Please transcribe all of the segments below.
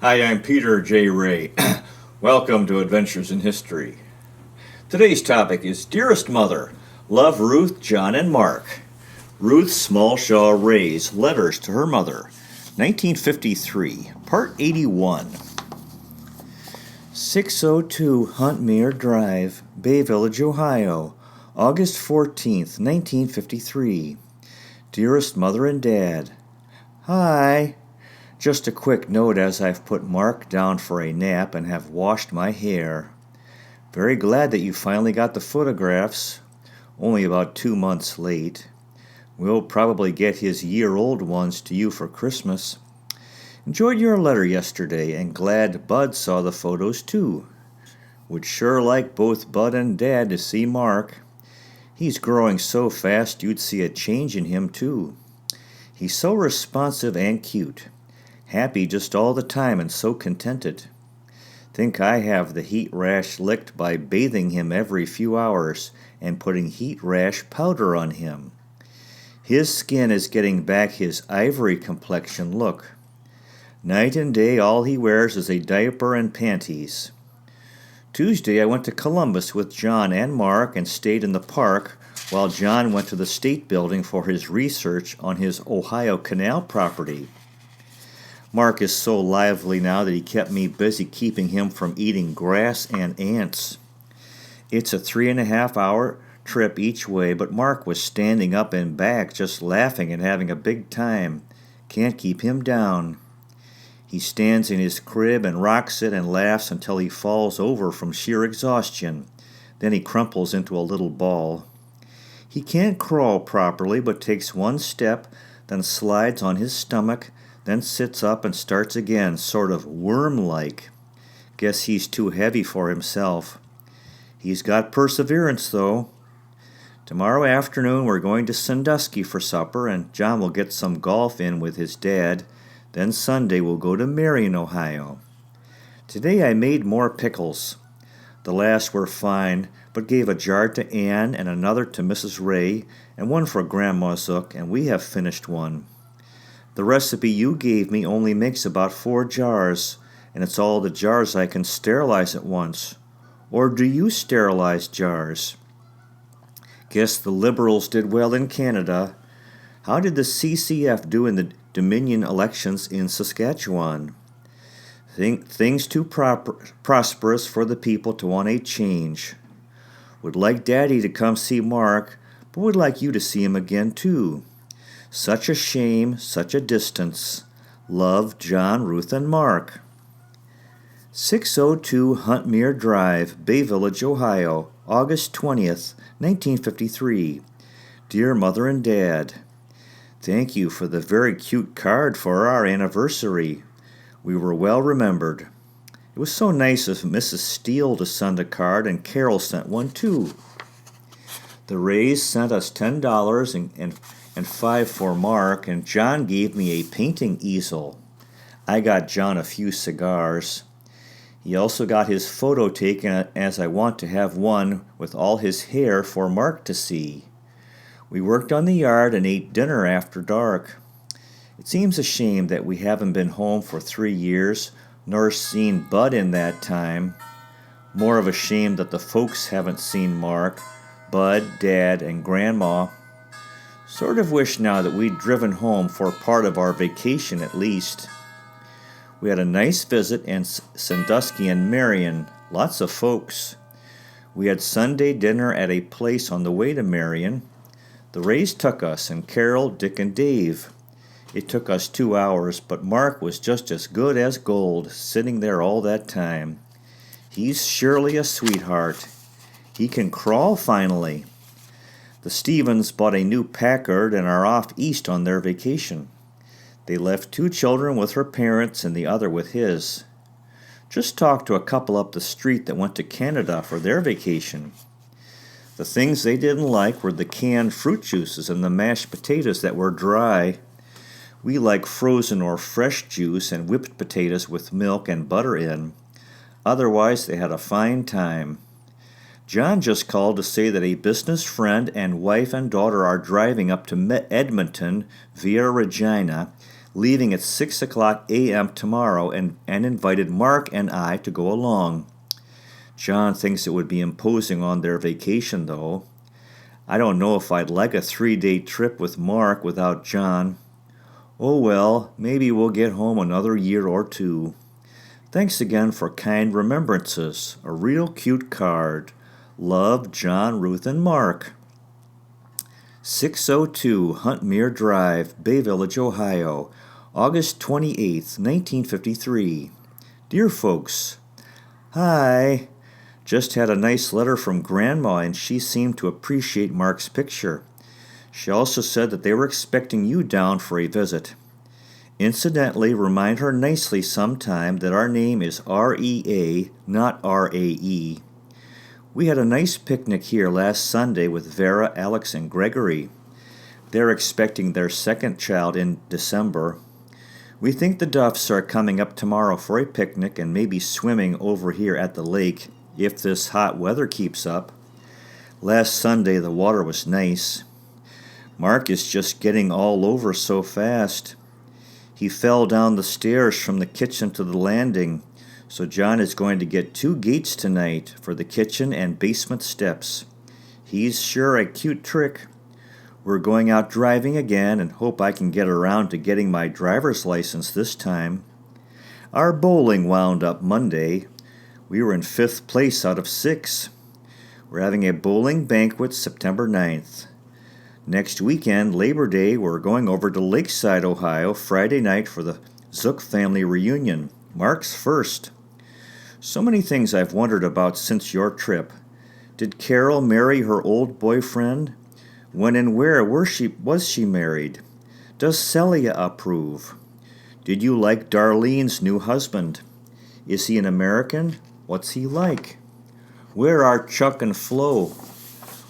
Hi, I'm Peter J. Ray. Welcome to Adventures in History. Today's topic is Dearest Mother, Love Ruth, John, and Mark. Ruth Smallshaw Ray's Letters to Her Mother, 1953, Part 81. 602 Huntmere Drive, Bay Village, Ohio, August 14th, 1953. Dearest Mother and Dad, Hi. Just a quick note as I've put Mark down for a nap and have washed my hair. Very glad that you finally got the photographs, only about 2 months late. We'll probably get his year-old ones to you for Christmas. Enjoyed your letter yesterday and glad Bud saw the photos too. Would sure like both Bud and Dad to see Mark. He's growing so fast you'd see a change in him too. He's so responsive and cute. Happy just all the time and so contented. Think I have the heat rash licked by bathing him every few hours and putting heat rash powder on him. His skin is getting back his ivory complexion look. Night and day all he wears is a diaper and panties. Tuesday I went to Columbus with John and Mark and stayed in the park while John went to the State Building for his research on his Ohio Canal property. Mark is so lively now that he kept me busy keeping him from eating grass and ants. It's a 3.5-hour trip each way, but Mark was standing up and back just laughing and having a big time. Can't keep him down. He stands in his crib and rocks it and laughs until he falls over from sheer exhaustion. Then he crumples into a little ball. He can't crawl properly but takes one step, then slides on his stomach, then sits up and starts again, sort of worm-like. Guess he's too heavy for himself. He's got perseverance, though. Tomorrow afternoon we're going to Sandusky for supper, and John will get some golf in with his dad. Then Sunday we'll go to Marion, Ohio. Today I made more pickles. The last were fine, but gave a jar to Anne and another to Mrs. Ray, and one for Grandma Zook, and we have finished one. The recipe you gave me only makes about 4 jars, and it's all the jars I can sterilize at once. Or do you sterilize jars? Guess the Liberals did well in Canada. How did the CCF do in the Dominion elections in Saskatchewan? Things too prosperous for the people to want a change. Would like Daddy to come see Mark, but would like you to see him again too. Such a shame, such a distance. Love, John, Ruth, and Mark. 602 Huntmere Drive, Bay Village, Ohio, August 20th, 1953. Dear Mother and Dad, thank you for the very cute card for our anniversary. We were well remembered. It was so nice of Mrs. Steele to send a card, and Carol sent one too. The Rays sent us $10 and $5 for Mark, and John gave me a painting easel. I got John a few cigars. He also got his photo taken, as I want to have one with all his hair for Mark to see. We worked on the yard and ate dinner after dark. It seems a shame that we haven't been home for 3 years, nor seen Bud in that time. More of a shame that the folks haven't seen Mark, Bud, Dad, and Grandma. Sort of wish now that we'd driven home for part of our vacation at least. We had a nice visit in Sandusky and Marion, lots of folks. We had Sunday dinner at a place on the way to Marion. The Rays took us, and Carol, Dick, and Dave. It took us 2 hours, but Mark was just as good as gold, sitting there all that time. He's surely a sweetheart. He can crawl finally. The Stevens bought a new Packard and are off east on their vacation. They left 2 children with her parents and the other with his. Just talked to a couple up the street that went to Canada for their vacation. The things they didn't like were the canned fruit juices and the mashed potatoes that were dry. We like frozen or fresh juice and whipped potatoes with milk and butter in. Otherwise, they had a fine time. John just called to say that a business friend and wife and daughter are driving up to Edmonton via Regina. leaving at 6 o'clock a.m. tomorrow and invited Mark and I to go along. John thinks it would be imposing on their vacation, though. I don't know if I'd like a 3-day trip with Mark without John. Oh well, maybe we'll get home another year or two. Thanks again for kind remembrances. A real cute card. Love, John, Ruth, and Mark. 602 Huntmere Drive, Bay Village, Ohio, August 28th, 1953. Dear folks, hi. Just had a nice letter from Grandma, and she seemed to appreciate Mark's picture. She also said that they were expecting you down for a visit. Incidentally, remind her nicely sometime that our name is R-E-A, not R-A-E. We had a nice picnic here last Sunday with Vera, Alex, and Gregory. They're expecting their second child in December. We think the Duffs are coming up tomorrow for a picnic and maybe swimming over here at the lake if this hot weather keeps up. Last Sunday the water was nice. Mark is just getting all over so fast. He fell down the stairs from the kitchen to the landing, so John is going to get 2 gates tonight for the kitchen and basement steps. He's sure a cute trick. We're going out driving again and hope I can get around to getting my driver's license this time. Our bowling wound up Monday. We were in 5th place out of 6. We're having a bowling banquet September 9th. Next weekend, Labor Day, we're going over to Lakeside, Ohio, Friday night for the Zook family reunion. Mark's first. So many things I've wondered about since your trip. Did Carol marry her old boyfriend? When and where was she married? Does Celia approve? Did you like Darlene's new husband? Is he an American? What's he like? Where are Chuck and Flo?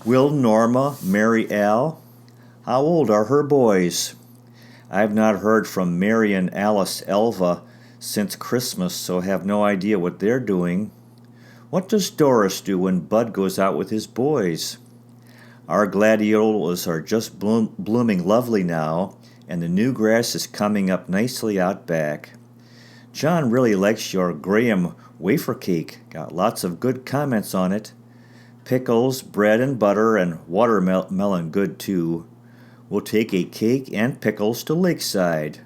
Will Norma marry Al? How old are her boys? I've not heard from Mary and Alice Elva since Christmas, so have no idea what they're doing. What does Doris do when Bud goes out with his boys? Our gladiolus are just blooming lovely now, and the new grass is coming up nicely out back. John really likes your Graham wafer cake. Got lots of good comments on it. Pickles, bread and butter, and watermelon good too. We'll take a cake and pickles to Lakeside.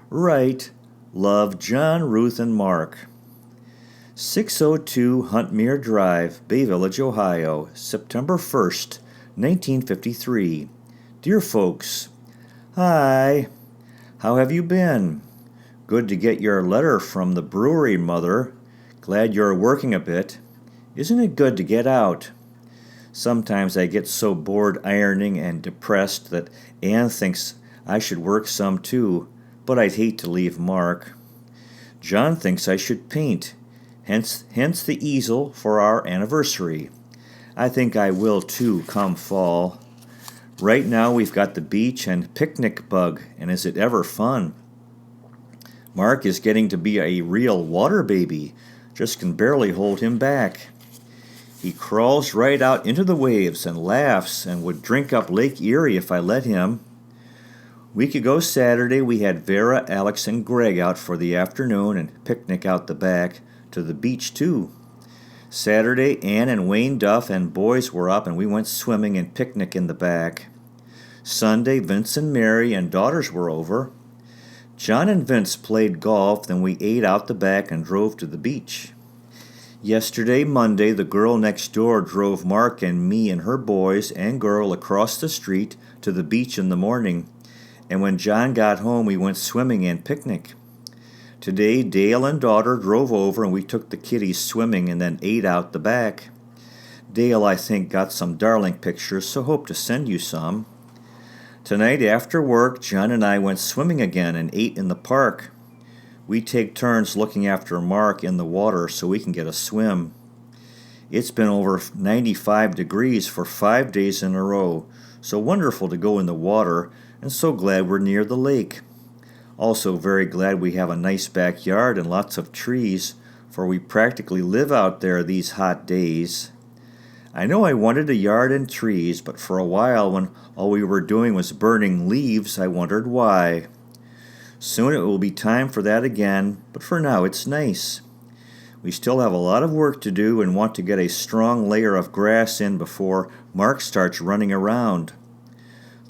Right. Love, John, Ruth, and Mark. 602 Huntmere Drive, Bay Village, Ohio, September 1st, 1953. Dear folks, hi. How have you been? Good to get your letter from the brewery, Mother. Glad you're working a bit. Isn't it good to get out? Sometimes I get so bored ironing and depressed that Anne thinks I should work some too, but I'd hate to leave Mark. John thinks I should paint, hence the easel for our anniversary. I think I will too come fall. Right now we've got the beach and picnic bug, and is it ever fun? Mark is getting to be a real water baby, just can barely hold him back. He crawls right out into the waves and laughs and would drink up Lake Erie if I let him. Week ago Saturday we had Vera, Alex, and Greg out for the afternoon and picnic out the back, to the beach too. Saturday Ann and Wayne Duff and boys were up and we went swimming and picnic in the back. Sunday Vince and Mary and daughters were over. John and Vince played golf, then we ate out the back and drove to the beach. Yesterday, Monday, the girl next door drove Mark and me and her boys and girl across the street to the beach in the morning, and when John got home we went swimming and picnic. Today, Dale and daughter drove over and we took the kiddies swimming and then ate out the back. Dale, I think, got some darling pictures, so hope to send you some. Tonight after work, John and I went swimming again and ate in the park. We take turns looking after Mark in the water so we can get a swim. It's been over 95 degrees for 5 days in a row, so wonderful to go in the water, and so glad we're near the lake. Also very glad we have a nice backyard and lots of trees, for we practically live out there these hot days. I know I wanted a yard and trees, but for a while when all we were doing was burning leaves, I wondered why. Soon it will be time for that again, but for now it's nice. We still have a lot of work to do and want to get a strong layer of grass in before Mark starts running around.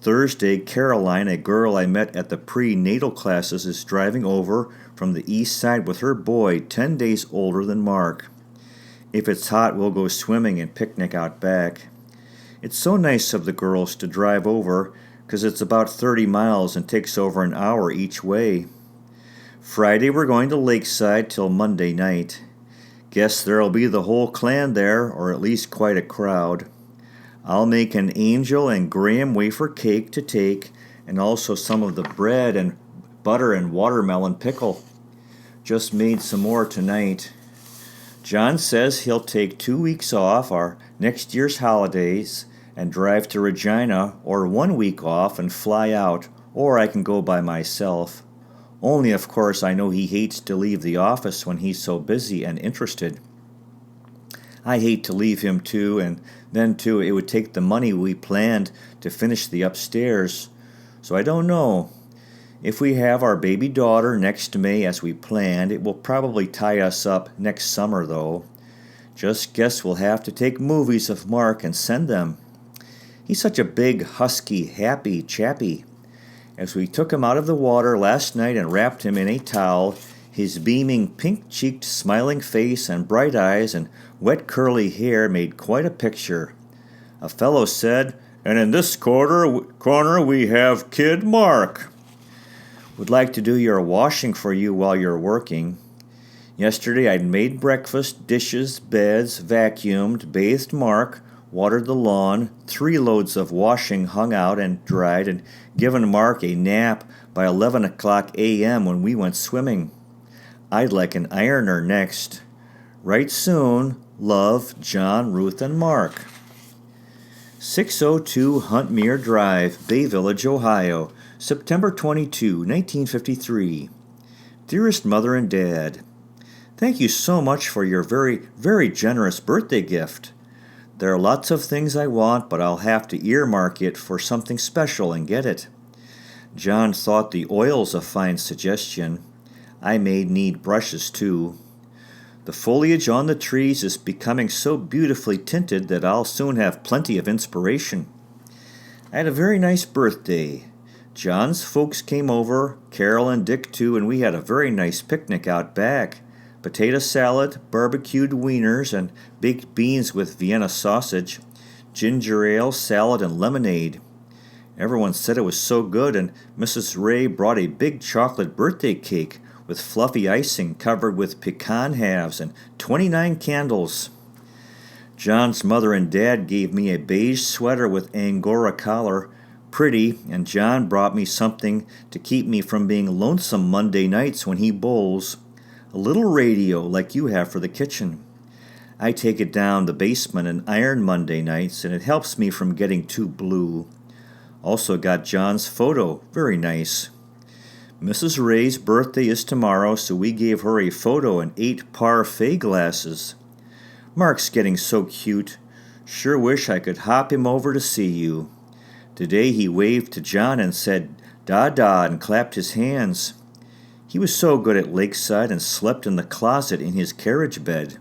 Thursday, Caroline, a girl I met at the prenatal classes, is driving over from the east side with her boy 10 days older than Mark. If it's hot, we'll go swimming and picnic out back. It's so nice of the girls to drive over, 'cause it's about 30 miles and takes over an hour each way. Friday we're going to Lakeside till Monday night. Guess there'll be the whole clan there, or at least quite a crowd. I'll make an angel and graham wafer cake to take, and also some of the bread and butter and watermelon pickle. Just made some more tonight. John says he'll take 2 weeks off, our next year's holidays, and drive to Regina, or 1 week off and fly out, or I can go by myself. Only, of course, I know he hates to leave the office when he's so busy and interested. I hate to leave him too, and then too it would take the money we planned to finish the upstairs. So I don't know. If we have our baby daughter next May as we planned, it will probably tie us up next summer though. Just guess we'll have to take movies of Mark and send them. He's such a big, husky, happy chappy. As we took him out of the water last night and wrapped him in a towel, his beaming, pink-cheeked, smiling face and bright eyes and wet curly hair made quite a picture. A fellow said, "And in this corner we have Kid Mark." Would like to do your washing for you while you're working. Yesterday I'd made breakfast, dishes, beds, vacuumed, bathed Mark, watered the lawn, 3 loads of washing hung out and dried, and given Mark a nap by 11 o'clock a.m. when we went swimming. I'd like an ironer next. Write soon. Love, John, Ruth, and Mark. 602 Huntmere Drive, Bay Village, Ohio, September 22, 1953. Dearest Mother and Dad, thank you so much for your very, very generous birthday gift. There are lots of things I want, but I'll have to earmark it for something special and get it. John thought the oil's a fine suggestion. I may need brushes too. The foliage on the trees is becoming so beautifully tinted that I'll soon have plenty of inspiration. I had a very nice birthday. John's folks came over, Carol and Dick too, and we had a very nice picnic out back. Potato salad, barbecued wieners, and baked beans with Vienna sausage, ginger ale, salad, and lemonade. Everyone said it was so good, and Mrs. Ray brought a big chocolate birthday cake with fluffy icing covered with pecan halves and 29 candles. John's mother and dad gave me a beige sweater with Angora collar, pretty, and John brought me something to keep me from being lonesome Monday nights when he bowls. A little radio like you have for the kitchen. I take it down the basement and iron Monday nights, and it helps me from getting too blue. Also got John's photo, very nice. Mrs. Ray's birthday is tomorrow, so we gave her a photo and 8 parfait glasses. Mark's getting so cute. Sure wish I could hop him over to see you. Today he waved to John and said, "Da-da," and clapped his hands. He was so good at Lakeside and slept in the closet in his carriage bed.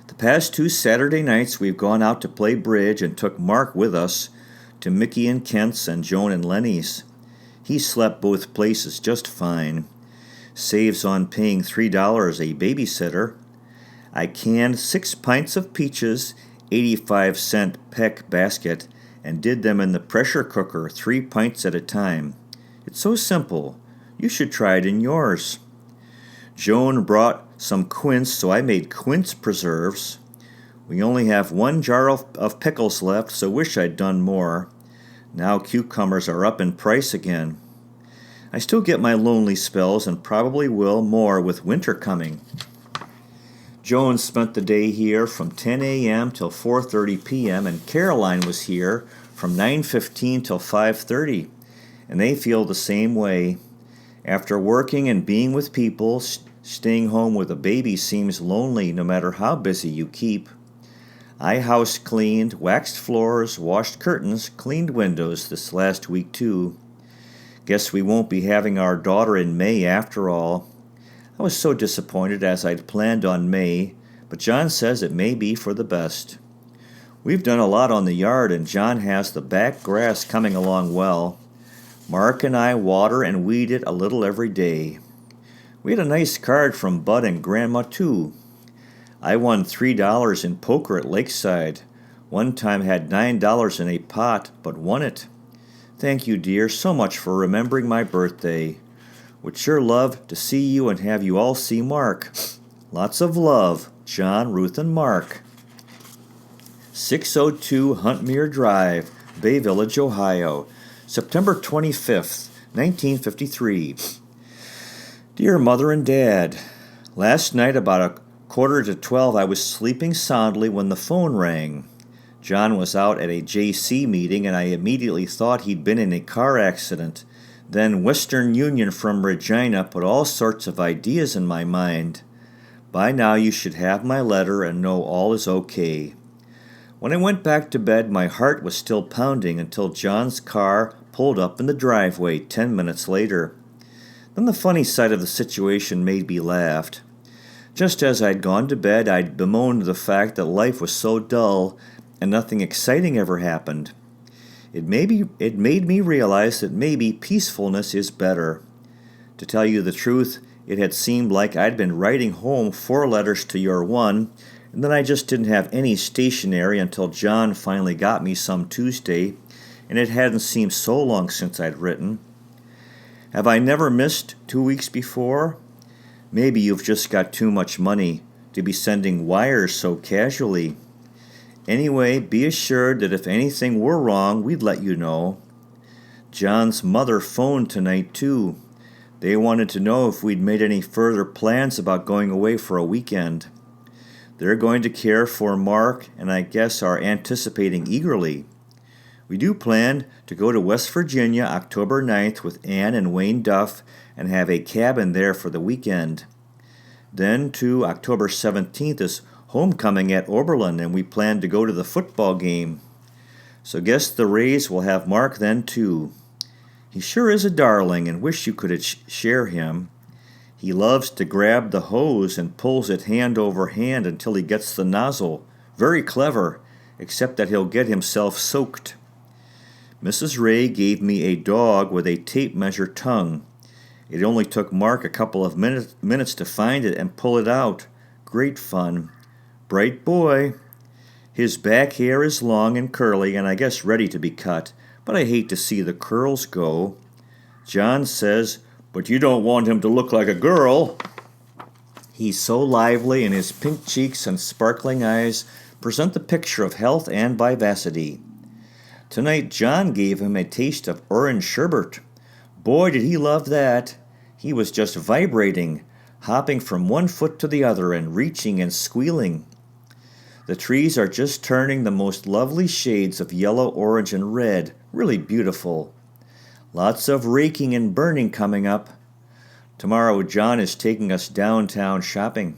The past 2 Saturday nights we've gone out to play bridge and took Mark with us to Mickey and Kent's and Joan and Lenny's. He slept both places just fine. Saves on paying $3 a babysitter. I canned 6 pints of peaches, 85-cent peck basket, and did them in the pressure cooker 3 pints at a time. It's so simple. You should try it in yours. Joan brought some quince, so I made quince preserves. We only have 1 jar of pickles left, so wish I'd done more. Now cucumbers are up in price again. I still get my lonely spells and probably will more with winter coming. Joan spent the day here from 10 a.m. till 4:30 p.m. and Caroline was here from 9:15 till 5:30, and they feel the same way. After working and being with people, staying home with a baby seems lonely no matter how busy you keep. I house cleaned, waxed floors, washed curtains, cleaned windows this last week too. Guess we won't be having our daughter in May after all. I was so disappointed as I'd planned on May, but John says it may be for the best. We've done a lot on the yard, and John has the back grass coming along well. Mark and I water and weed it a little every day. We had a nice card from Bud and Grandma, too. I won $3 in poker at Lakeside. One time had $9 in a pot, but won it. Thank you, dear, so much for remembering my birthday. Would sure love to see you and have you all see Mark. Lots of love, John, Ruth, and Mark. 602 Huntmere Drive, Bay Village, Ohio, September 25th, 1953. Dear Mother and Dad, last night about 11:45 I was sleeping soundly when the phone rang. John was out at a JC meeting and I immediately thought he'd been in a car accident. Then Western Union from Regina put all sorts of ideas in my mind. By now you should have my letter and know all is okay. When I went back to bed, my heart was still pounding until John's car pulled up in the driveway 10 minutes later. Then the funny side of the situation made me laugh. Just as I'd gone to bed, I'd bemoaned the fact that life was so dull and nothing exciting ever happened. It made me realize that maybe peacefulness is better. To tell you the truth, it had seemed like I'd been writing home 4 letters to your one, and then I just didn't have any stationery until John finally got me some Tuesday, and it hadn't seemed so long since I'd written. Have I never missed 2 weeks before? Maybe you've just got too much money to be sending wires so casually. Anyway, be assured that if anything were wrong, we'd let you know. John's mother phoned tonight, too. They wanted to know if we'd made any further plans about going away for a weekend. They're going to care for Mark, and I guess are anticipating eagerly. We do plan to go to West Virginia October 9th with Ann and Wayne Duff and have a cabin there for the weekend. Then, too, October 17th is homecoming at Oberlin, and we plan to go to the football game. So guess the Rays will have Mark then, too. He sure is a darling, and wish you could share him. He loves to grab the hose and pulls it hand over hand until he gets the nozzle. Very clever, except that he'll get himself soaked. Mrs. Ray gave me a dog with a tape measure tongue. It only took Mark a couple of minutes to find it and pull it out. Great fun. Bright boy. His back hair is long and curly and I guess ready to be cut, but I hate to see the curls go. John says, "But you don't want him to look like a girl." He's so lively, and his pink cheeks and sparkling eyes present the picture of health and vivacity. Tonight John gave him a taste of orange sherbet. Boy, did he love that. He was just vibrating, hopping from one foot to the other and reaching and squealing. The trees are just turning the most lovely shades of yellow, orange, and red, really beautiful. Lots of raking and burning coming up. Tomorrow John is taking us downtown shopping.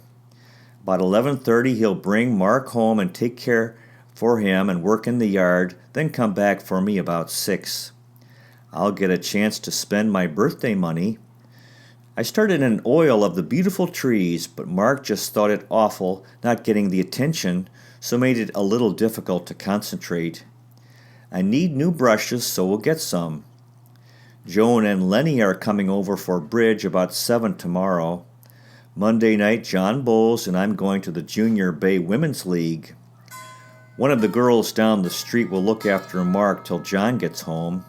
About 11:30 he'll bring Mark home and take care for him and work in the yard, then come back for me about 6. I'll get a chance to spend my birthday money. I started an oil of the beautiful trees, but Mark just thought it awful not getting the attention, so made it a little difficult to concentrate. I need new brushes, so we'll get some. Joan and Lenny are coming over for bridge about 7 tomorrow. Monday night, John bowls, and I'm going to the Junior Bay Women's League. One of the girls down the street will look after Mark till John gets home.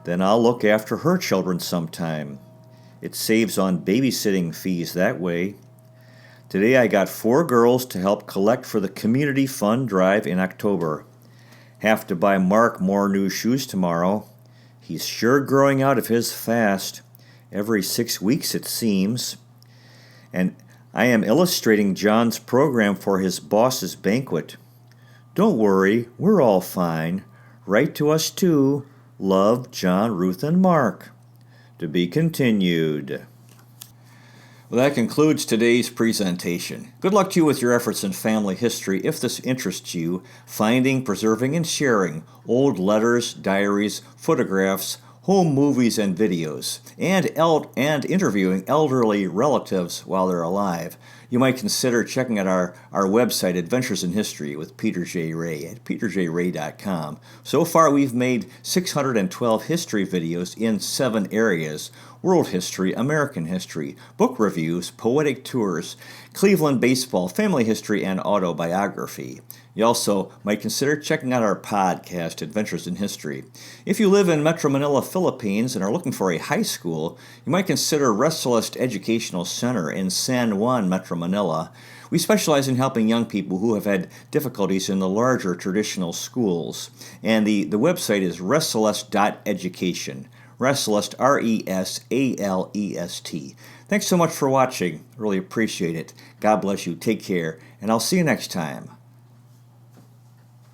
Then I'll look after her children sometime. It saves on babysitting fees that way. Today I got 4 girls to help collect for the community fund drive in October. Have to buy Mark more new shoes tomorrow. He's sure growing out of his fast. Every 6 weeks it seems. And I am illustrating John's program for his boss's banquet. Don't worry, we're all fine. Write to us too. Love, John, Ruth, and Mark. To be continued. Well, that concludes today's presentation. Good luck to you with your efforts in family history. If this interests you, finding, preserving, and sharing old letters, diaries, photographs, home movies and videos, and interviewing elderly relatives while they're alive. You might consider checking out our website, Adventures in History with Peter J. Ray at peterjray.com. So far, we've made 612 history videos in 7 areas: world history, American history, book reviews, poetic tours, Cleveland baseball, family history, and autobiography. You also might consider checking out our podcast, Adventures in History. If you live in Metro Manila, Philippines, and are looking for a high school, you might consider Restless Educational Center in San Juan, Metro Manila. We specialize in helping young people who have had difficulties in the larger traditional schools. And the website is restless.education. Restless, Resalest. Thanks so much for watching. Really appreciate it. God bless you. Take care. And I'll see you next time.